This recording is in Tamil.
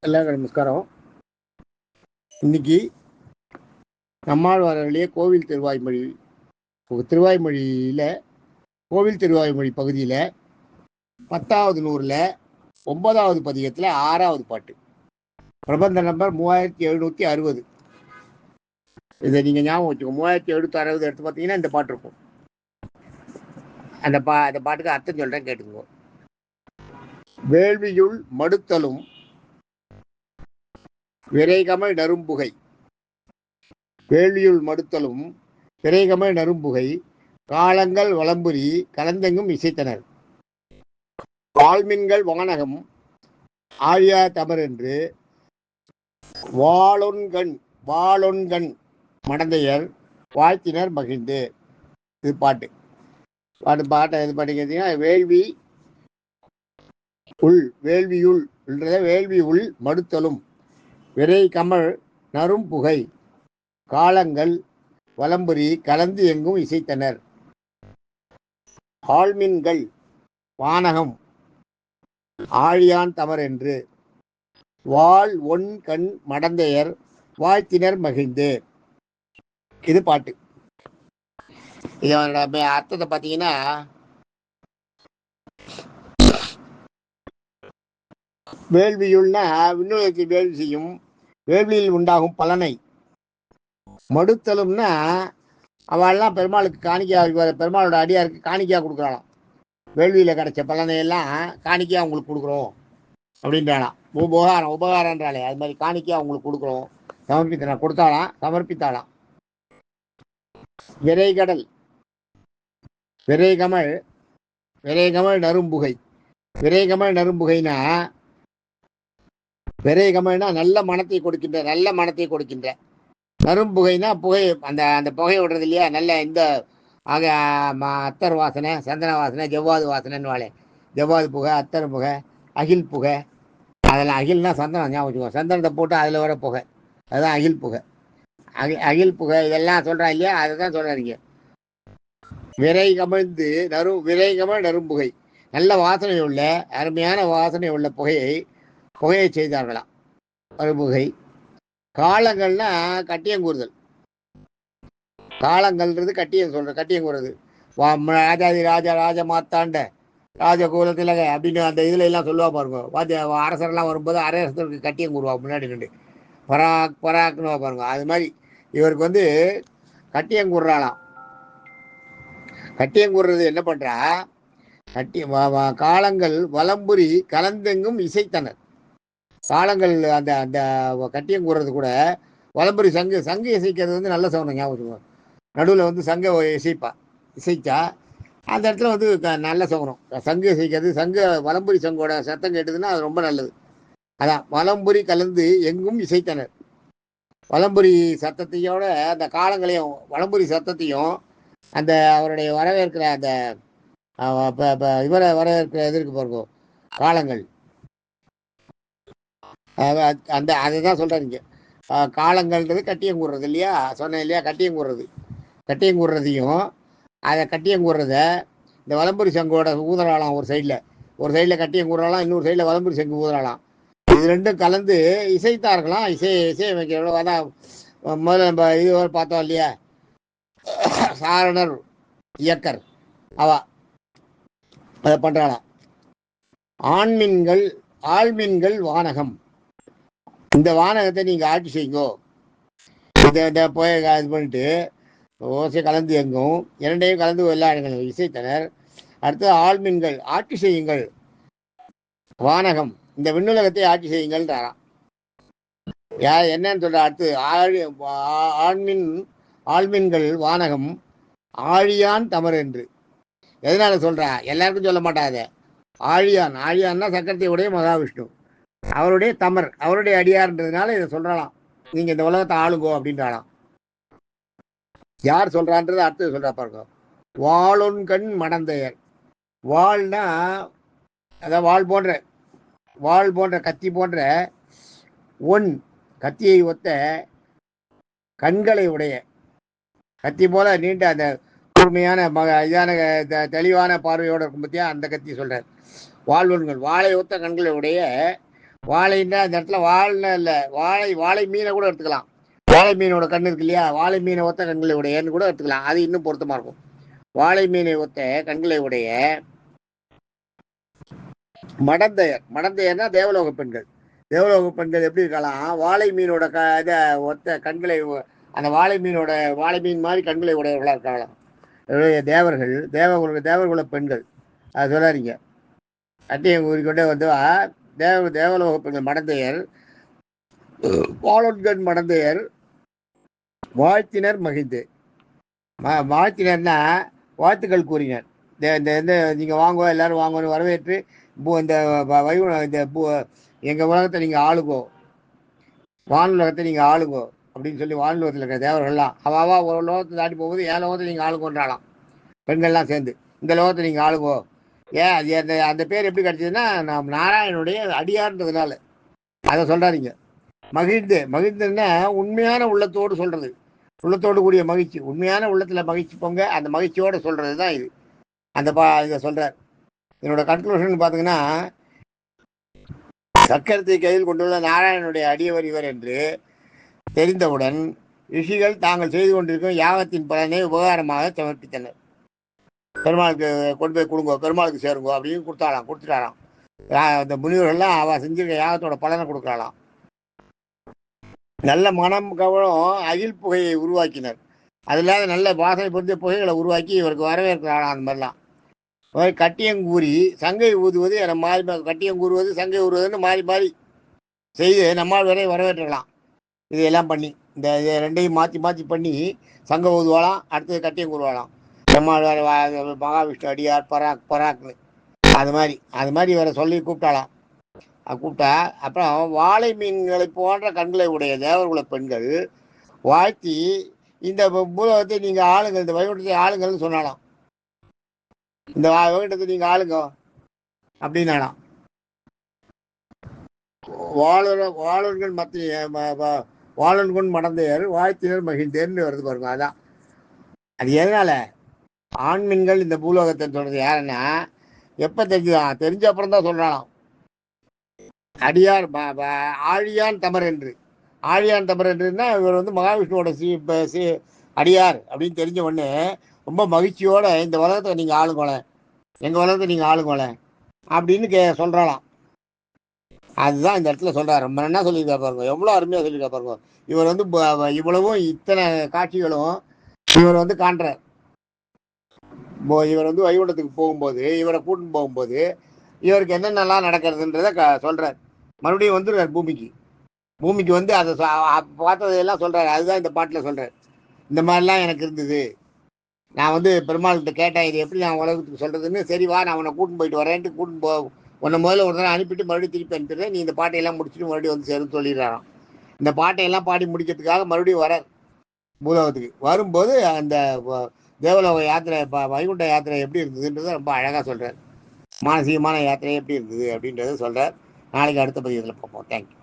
எல்லாருக்கும் நமஸ்காரம். இன்னைக்கு நம்மாழ்வாரிலேயே கோவில் திருவாய்மொழியில் கோவில் திருவாய்மொழி பகுதியில் 10வது நூறில் 9வது பதிகத்தில் 6வது பாட்டு, பிரபந்த நம்பர் 3760. இதை நீங்கள் ஞாபகம் வச்சுக்கோ. 3760 எடுத்து பார்த்தீங்கன்னா இந்த பாட்டு இருக்கும். அந்த பாட்டுக்கு அர்த்தம் சொல்கிறேன், கேட்டுக்கோ. வேள்வியுள் மடுத்தலும் விரைகமல் நரும்புகை. வேள்வியுள் மடுத்தலும் விரைகமல் நரும்புகை காலங்கள் வலம்புரி கலந்தெங்கும் இசைத்தனர். வால்மின்கள் வானகம் ஆழியா தமர் என்று வாளொன்கண் மடந்தையர் வாழ்த்தினர் மகிழ்ந்து. இது பாட்டு இது பாட்டு வேள்வி உள் மடுத்தலும் விரை கமல் நரும் புகை காலங்கள் வலம்புரி கலந்து எங்கும் இசைத்தனர். ஆழ்மின்கள் வானகம் ஆழியான் தமர் என்று வாள் ஒன் கண் மடந்தையர் வாழ்த்தினர் மகிழ்ந்து. இது பாட்டு. இதோட அர்த்தத்தை பார்த்தீங்கன்னா, வேள்வியுள்னா விண்ணுலகத்தில் வேள்வி செய்யும், வேள்வியில் உண்டாகும் பலனை. மடுத்தலும்னா அவள்லாம் பெருமாளுக்கு காணிக்கையா, பெருமாளோட அடியாருக்கு காணிக்கையா கொடுக்குறாளாம். வேள்வியில் கிடைச்ச பலனையெல்லாம் காணிக்கையா அவங்களுக்கு கொடுக்குறோம் அப்படின்றாளாம். உபகாரன்றாலே அது மாதிரி காணிக்கையா அவங்களுக்கு கொடுக்குறோம், சமர்ப்பித்தாளாம். விரைகடல் விரைகமல் நரும்புகை. விரைகமல்னா நல்ல மனத்தை கொடுக்கின்ற. நரும்புகைனா புகை, அந்த புகை விடுறது இல்லையா, நல்ல இந்த அத்தர் வாசனை, சந்தன வாசனை, ஜவ்வாது வாசனைன்னு ஜவ்வாது புகை, அத்தர் புகை, அகில் புகை. அதெல்லாம் அகில்னா சந்தனம், ஞாபகம் வச்சுக்கோ. சந்தனத்தை போட்டு அதில் வர புகை, அதுதான் அகில் புகை. அகில் புகை இதெல்லாம் சொல்கிறான் இல்லையா, அதை தான் சொல்கிறாங்க. விரைகமல் நரும்புகை, நல்ல வாசனை உள்ள, அருமையான வாசனை உள்ள புகையை செய்தார்களாம். மறுபுகை. காலங்கள்னா கட்டியங்கூறுதல். காலங்கள்ன்றது கட்டியங்கூறுறது. ராஜாதி ராஜ மாத்தாண்ட ராஜகோல திலக அப்படின்னு அந்த இதுல எல்லாம் சொல்லுவா பாருங்க. அரசரெல்லாம் வரும்போது அரசருக்கு கட்டியங்கூறுவா முன்னாடி நின்று பராக்னு பாருங்க. அது மாதிரி இவருக்கு கட்டியங்கூறுறாளாம். கட்டியங்கூறுறது என்ன பண்றா, காலங்கள் வலம்புரி கலந்தெங்கும் இசைத்தனர். காலங்கள் அந்த கட்டியங்கூறுறது கூட வலம்புரி சங்கு இசைக்கிறது நல்ல சவுண்ட், ஞாபகம். நடுவில் சங்க இசைச்சா அந்த இடத்துல நல்ல சவுனம். சங்கு இசைக்கிறது, வலம்புரி சங்கோட சத்தம் கேட்டதுன்னா அது ரொம்ப நல்லது. அதான் வலம்புரி கலந்து எங்கும் இசைத்தனர். வலம்புரி சத்தத்தையோட அந்த காலங்களையும் வலம்புரி சத்தத்தையும் அந்த அவருடைய வரவேற்கிற அந்த இவரை வரவேற்கிற இருக்கு பாருங்க, காலங்கள். அதுதான் சொல்றாங்க. காலங்கள்ன்றது கட்டியங்கூடுறது இல்லையா, சொன்னேன் இல்லையா, கட்டியங்கூடுறதையும் அதை கட்டியங்கூடுறத இந்த வலம்புரி சங்கோட ஊதலாலாம். ஒரு சைடில் கட்டியங்கூடலாம், இன்னொரு சைடில் வலம்புரி சங்கு ஊதலாலாம். இது ரெண்டும் கலந்து இசைத்தார்களாம். இசையமைக்கிறவங்க அதான் முதல்ல நம்ம இது பார்த்தோம் இல்லையா, சாரணர் இயக்கர் அதை பண்றாளாம். ஆழ்மீன்கள் வானகம், இந்த வானகத்தை நீங்க ஆட்சி செய்யுங்கோ. இதை போய் இது பண்ணிட்டு ஓசை கலந்து எங்கும் இரண்டையும் கலந்து எல்லா இடங்களும் இசைத்தனர். அடுத்து ஆழ்மீன்கள் ஆட்சி செய்யுங்கள், வானகம் இந்த விண்ணுலகத்தை ஆட்சி செய்யுங்கள்ன்றாராம். என்னன்னு சொல்ற, அடுத்து ஆழ்மீன்கள் வானகம் ஆழியான் தமர் என்று. எதனால சொல்றா, எல்லாருக்கும் சொல்ல மாட்டாத. ஆழியான்னா சக்கரத்தை உடைய மகாவிஷ்ணு, அவருடைய தமர், அவருடைய அடியார்ன்றதுனால இதை சொல்றாளாம். நீங்க இந்த உலகத்தை ஆளுங்கோ அப்படின்றாளாம். யார் சொல்றான்றது அடுத்தது சொல்றா பாருங்க. வாளொன்கண் மடந்தையர். வாள்னா அதான் வாள் போன்ற கத்தி போன்ற கத்தியை ஒத்த கண்களை உடைய, கத்தி போல நீண்ட அந்த கூர்மையான இதான தெளிவான பார்வையோட இருக்கும் பத்தியா, அந்த கத்தி சொல்றார். வாழை ஒத்த கண்களை உடைய வாழைன்னா இந்த இடத்துல வாழ்னா இல்லை, வாழை மீனை கூட எடுத்துக்கலாம். வாழை மீனோட கண் இருக்கு இல்லையா, வாழை மீனை ஒத்த கண்களை உடையன்னு கூட எடுத்துக்கலாம். அது இன்னும் பொருத்தமா இருக்கும். வாழை மீனை ஒத்த கண்களை உடைய மடந்தையர்னா தேவலோக பெண்கள். தேவலோக பெண்கள் எப்படி இருக்கலாம், வாழை மீனோட இதை ஒத்த கண்களை, அந்த வாழை மீன் மாதிரி கண்களை உடையவர்களாக இருக்கலாம். தேவர்கள், தேவகுல பெண்கள். அது சொல்லாதீங்க. கட்டியம் கூறிக்கொண்டே வந்து தேவலோக பெண்கள் மடந்தையர், வாழன்கண் மடந்தையர் வாழ்த்தினர் மகிழ்ந்து. வாழ்த்தினர்னா வாழ்த்துக்கள் கூறினர். இந்த நீங்கள் வாங்கோ, எல்லாரும் வாங்கன்னு வரவேற்று இந்த எங்கள் உலகத்தை நீங்கள் ஆளுங்கோ, வானுலகத்தை நீங்கள் ஆளுங்கோ அப்படின்னு சொல்லி வானுலகத்தில் இருக்கிற தேவர்கள்லாம் அவாவா ஒரு லோகத்தை தாண்டி போகும்போது என் லோகத்தை நீங்கள் ஆளுங்கோன்றாலாம். பெண்கள்லாம் சேர்ந்து இந்த லோகத்தை நீங்கள் ஆளுங்கோ. ஏன் அது அந்த பேர் எப்படி கிடைச்சதுன்னா, நாம் நாராயணனுடைய அடியார்ன்றதுனால அதை சொல்கிறாதீங்க. மகிழ்ந்துன்னா உண்மையான உள்ளத்தோடு சொல்கிறது, உள்ளத்தோடு கூடிய மகிழ்ச்சி, உண்மையான உள்ளத்தில் மகிழ்ச்சி பொங்க அந்த மகிழ்ச்சியோடு சொல்கிறது தான் இது. இதை சொல்கிறார். என்னோட கன்க்ளூஷன் பார்த்தீங்கன்னா, சக்கரத்தை கையில் கொண்டுள்ள நாராயணனுடைய அடியவர் இவர் என்று தெரிந்தவுடன் ரிஷிகள் தாங்கள் செய்து கொண்டிருக்கும் யாகத்தின் பலனை உபகாரமாக சமர்ப்பித்தனர். பெருமாளுக்கு கொண்டு போய் கொடுங்கோ, பெருமாளுக்கு சேருங்கோ அப்படின்னு கொடுத்துட்டாராம். அந்த முனிவர்கள்லாம் அவள் செஞ்சிருக்க யாகத்தோட பலனை கொடுக்குறாளாம். நல்ல மனம் கவனம் அகில் புகையை உருவாக்கினர். அது இல்லாத நல்ல வாசனை பொருந்திய புகைகளை உருவாக்கி இவருக்கு வரவேற்கிறாளாம். அந்த மாதிரிலாம் கட்டியங்கூறி சங்கை ஊதுவது என மாறி, கட்டியங்கூறுவது சங்கை ஊறுவதுன்னு மாறி மாறி செய்து நம்மால் வரை வரவேற்றலாம். இதையெல்லாம் பண்ணி இந்த ரெண்டையும் மாற்றி பண்ணி சங்க ஊதுவாளாம், அடுத்தது கட்டியங்கூறுவாளாம். நம்மால் வேற மகாவிஷ்ணு அடியார் பராக்னு அது மாதிரி வேற சொல்லி கூப்பிட்டாலாம். கூப்பிட்டா அப்புறம் வாழை மீன்களை போன்ற கண்களை உடைய தேவர்குல பெண்கள் வாழ்த்தி இந்த பூலகத்தை நீங்கள் ஆளுங்கள், இந்த வைகுண்டத்தை ஆளுங்கள்னு சொன்னாலாம். இந்த வைகுண்டத்தை நீங்கள் ஆளுங்க அப்படின்னாலாம். வாழன்கள் வாழன்கொண் மடந்தையர் வாழ்த்தினர் மகிழ்ந்தேர்னு வருது பாருங்க. அதான் அது எதனால ஆண்மீன்கள் இந்த பூலோகத்தை சொல்றது யாருன்னா, எப்ப தெரிஞ்ச அப்புறம் தான் சொல்றானாம். அடியார் ஆழியான் தமர் என்றுன்னா இவர் வந்து மகாவிஷ்ணுவோட அடியார் அப்படின்னு தெரிஞ்ச உடனே ரொம்ப மகிழ்ச்சியோட இந்த உலகத்தை நீங்க ஆளுங்கோல, எங்க உலகத்தை நீங்க ஆளுங்கோல அப்படின்னு சொல்றாளாம். அதுதான் இந்த இடத்துல சொல்றாரு. ரொம்ப என்ன சொல்லியிருக்கா பாருங்க, எவ்வளவு அருமையா சொல்லியிருக்கா பாருங்க. இவர் வந்து இவ்வளவும் இத்தனை காட்சிகளும் இவர் வந்து காண்றார். இவர் வந்து வைகுண்டத்துக்கு போகும்போது, இவரை கூட்டின்னு போகும்போது இவருக்கு என்னென்னலாம் நடக்கிறதுன்றத சொல்றார். மறுபடியும் வந்துடுறார் பூமிக்கு வந்து அதை பார்த்ததையெல்லாம் சொல்றாரு. அதுதான் இந்த பாட்டில் சொல்றார். இந்த மாதிரிலாம் எனக்கு இருந்தது, நான் வந்து பெருமாள்கிட்ட கேட்டேன், இது எப்படி நான் உலகத்துக்கு சொல்றதுன்னு. சரி வா, நான் உன்னை கூட்டின்னு போயிட்டு வரேன்ட்டு உன்னை முதல்ல ஒரு தடவை அனுப்பிட்டு மறுபடியும் திருப்பி அனுப்பிடுறேன், நீ இந்த பாட்டையெல்லாம் முடிச்சுட்டு மறுபடியும் வந்து சேருன்னு சொல்லிடுறாராம். இந்த பாட்டையெல்லாம் பாடி முடிக்கிறதுக்காக மறுபடியும் வரார் பூலோகத்துக்கு. வரும்போது அந்த தேவலோக யாத்திரை, வைகுண்ட யாத்திரை எப்படி இருந்ததுன்றதை ரொம்ப அழகாக சொல்கிறார். மானசீகமான யாத்திரை எப்படி இருந்தது அப்படின்றத சொல்கிறார். நாளைக்கு அடுத்த பதிவில் பார்ப்போம். தேங்க்யூ.